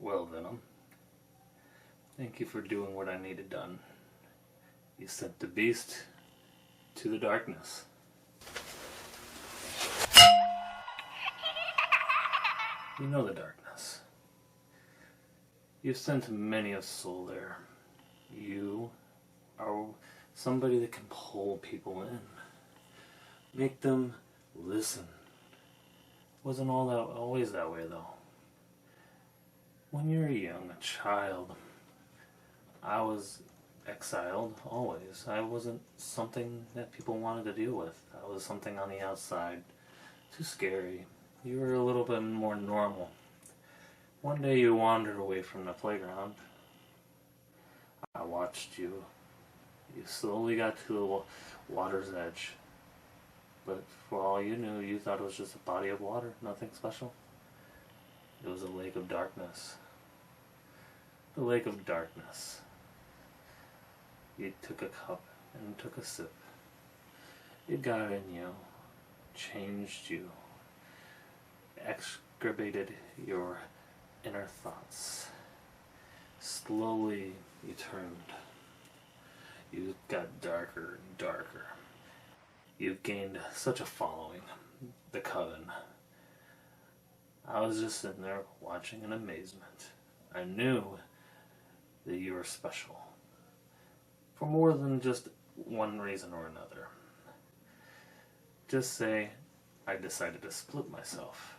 Well, Venom, thank you for doing what I needed done. You sent the beast to the darkness. You know the darkness. You've sent many a soul there. You are somebody that can pull people in. Make them listen. Wasn't always that way though. When you're young, a child, I was exiled always. I wasn't something that people wanted to deal with. I was something on the outside. Too scary. You were a little bit more normal. One day you wandered away from the playground. I watched you. You slowly got to the water's edge. But for all you knew, you thought it was just a body of water, nothing special. It was a lake of darkness. The lake of darkness. You took a cup and took a sip. It got in you, changed you, excavated your inner thoughts. Slowly you turned. You got darker and darker. You've gained such a following, the Coven. I was just sitting there watching in amazement. I knew that you were special. For more than just one reason or another. Just say, I decided to split myself.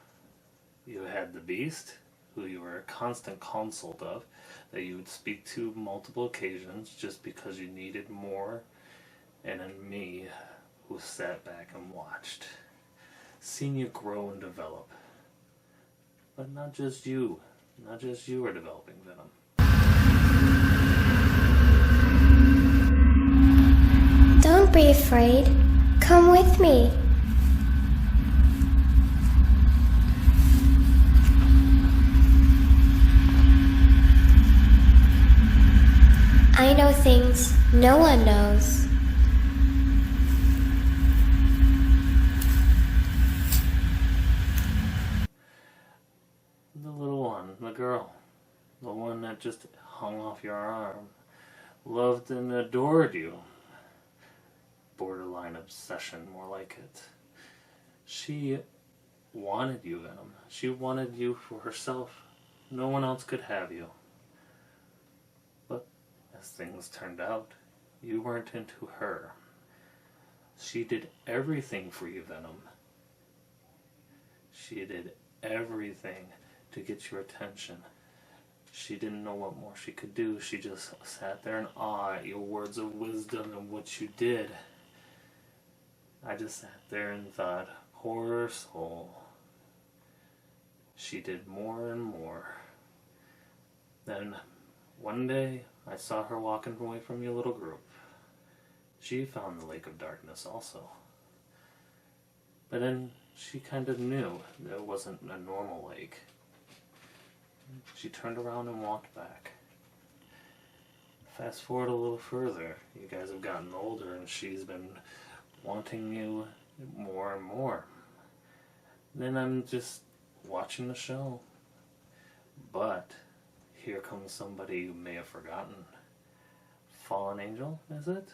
You had the beast, who you were a constant consult of, that you would speak to multiple occasions just because you needed more, and then me, who sat back and watched. Seen you grow and develop. But not just you are developing, Venom. Don't be afraid. Come with me. I know things no one knows. The little one, the girl, the one that just hung off your arm, loved and adored you. Borderline obsession, more like it. She wanted you, Venom. She wanted you for herself. No one else could have you. But as things turned out, you weren't into her. She did everything for you, Venom. She did everything to get your attention. She didn't know what more she could do. She just sat there in awe at your words of wisdom and what you did. I just sat there and thought, poor soul. She did more and more. Then, one day, I saw her walking away from your little group. She found the lake of darkness also. But then, she kind of knew that it wasn't a normal lake. She turned around and walked back. Fast forward a little further. You guys have gotten older and she's been wanting you more and more. Then I'm just watching the show. But here comes somebody you may have forgotten. Fallen Angel, is it?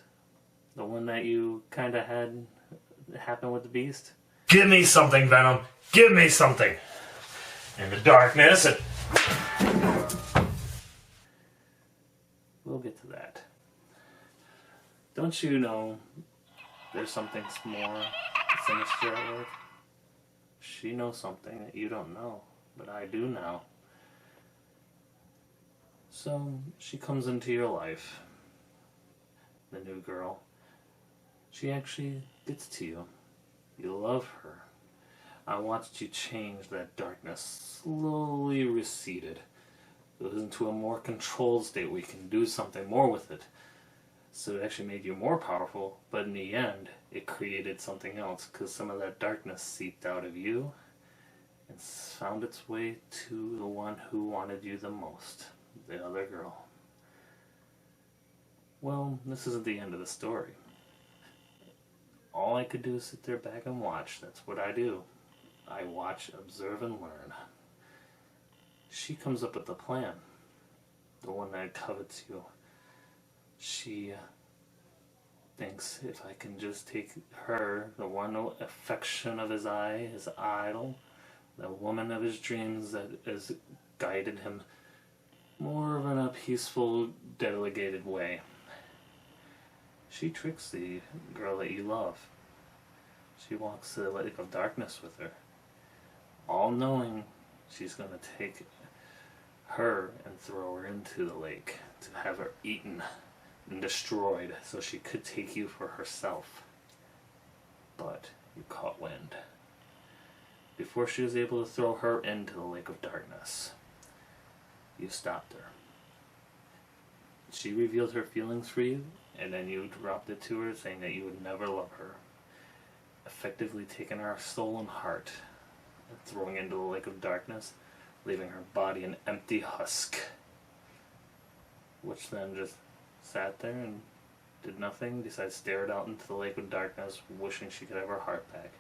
The one that you kind of had happen with the beast? Give me something, Venom. Give me something. In the darkness, We'll get to that. Don't you know there's something more sinister at work? She knows something that you don't know, but I do now. So she comes into your life, the new girl. She actually gets to you. You love her. I watched you change. That darkness slowly receded. It was into a more controlled state. We can do something more with it. So it actually made you more powerful, but in the end, it created something else, because some of that darkness seeped out of you and found its way to the one who wanted you the most, the other girl. Well, this isn't the end of the story. All I could do is sit there back and watch. That's what I do. I watch, observe, and learn. she comes up with the plan. The one that covets you. She thinks if I can just take her, the one affection of his eye, his idol, the woman of his dreams that has guided him more of in a peaceful, delegated way. She tricks the girl that you love. She walks to the lake of darkness with her, all knowing she's going to take her and throw her into the lake to have her eaten and destroyed so she could take you for herself. But you caught wind. Before she was able to throw her into the lake of darkness, you stopped her. She revealed her feelings for you, and then you dropped it to her, saying that you would never love her, effectively taking her soul and heart and throwing into the lake of darkness, leaving her body an empty husk, which then just sat there and did nothing besides stared out into the lake of darkness, wishing she could have her heart back,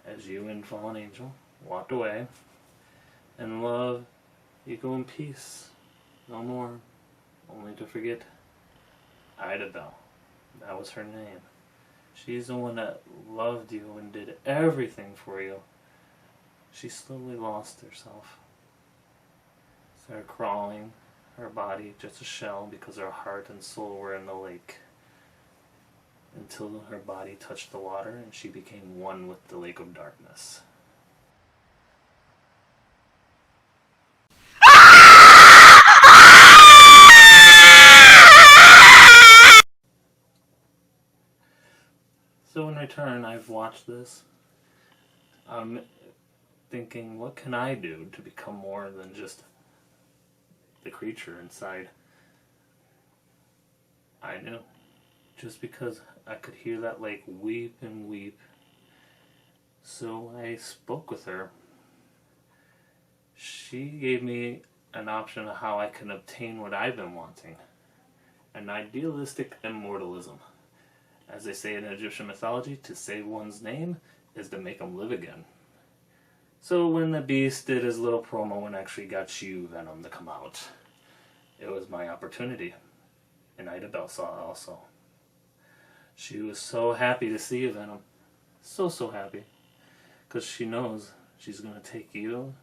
as you and fallen angel walked away. And love, you go in peace, no more, only to forget Idabel. That was her name. She's the one that loved you and did everything for you. She slowly lost herself. Started crawling, her body just a shell because her heart and soul were in the lake. Until her body touched the water and she became one with the lake of darkness. So in return, I've watched this. I'm thinking, what can I do to become more than just the creature inside? I knew. Just because I could hear that lake weep and weep. So I spoke with her. She gave me an option of how I can obtain what I've been wanting. An idealistic immortalism. As they say in Egyptian mythology, to save one's name is to make him live again. So when the Beast did his little promo and actually got you, Venom, to come out, it was my opportunity. And Idabel saw it also. She was so happy to see you, Venom. So happy. Because she knows she's going to take you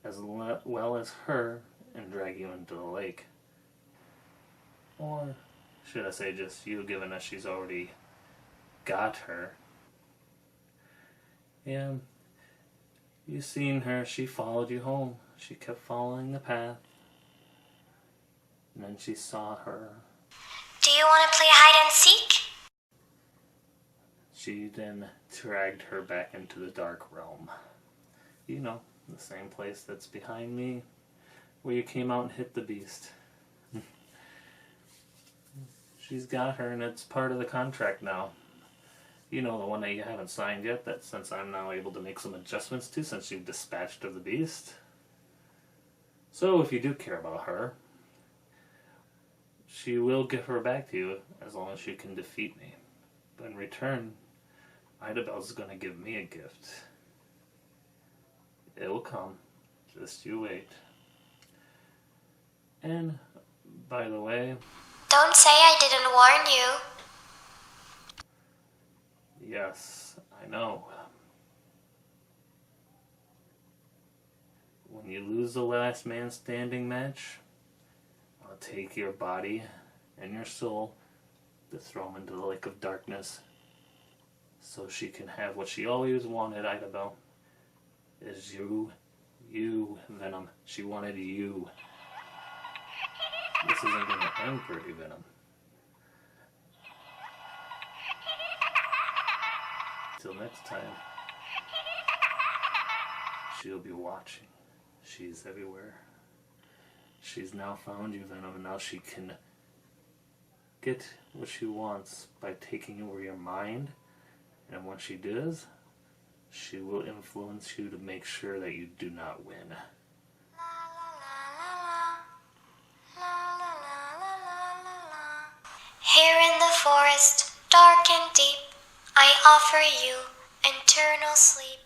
as well as her and drag you into the lake. Or should I say just you, given that she's already got her. And you seen her, she followed you home. She kept following the path. And then she saw her. Do you want to play hide and seek? She then dragged her back into the dark realm. You know, the same place that's behind me, where you came out and hit the Beast. She's got her, and it's part of the contract now. You know, the one that you haven't signed yet, that since I'm now able to make some adjustments to, since you've dispatched of the Beast. So if you do care about her, she will give her back to you as long as you can defeat me. But in return, Idabel's going to give me a gift. It will come. Just you wait. And, by the way... Don't say I didn't warn you. Yes, I know. When you lose the last man standing match, I'll take your body and your soul to throw them into the lake of darkness so she can have what she always wanted, Idabel. Is you, Venom. She wanted you. This isn't going to end pretty, Venom. Till next time, she'll be watching. She's everywhere. She's now found you, Venom, and now she can get what she wants by taking over your mind. And when she does, she will influence you to make sure that you do not win. Here in the forest, dark and deep, I offer you eternal sleep.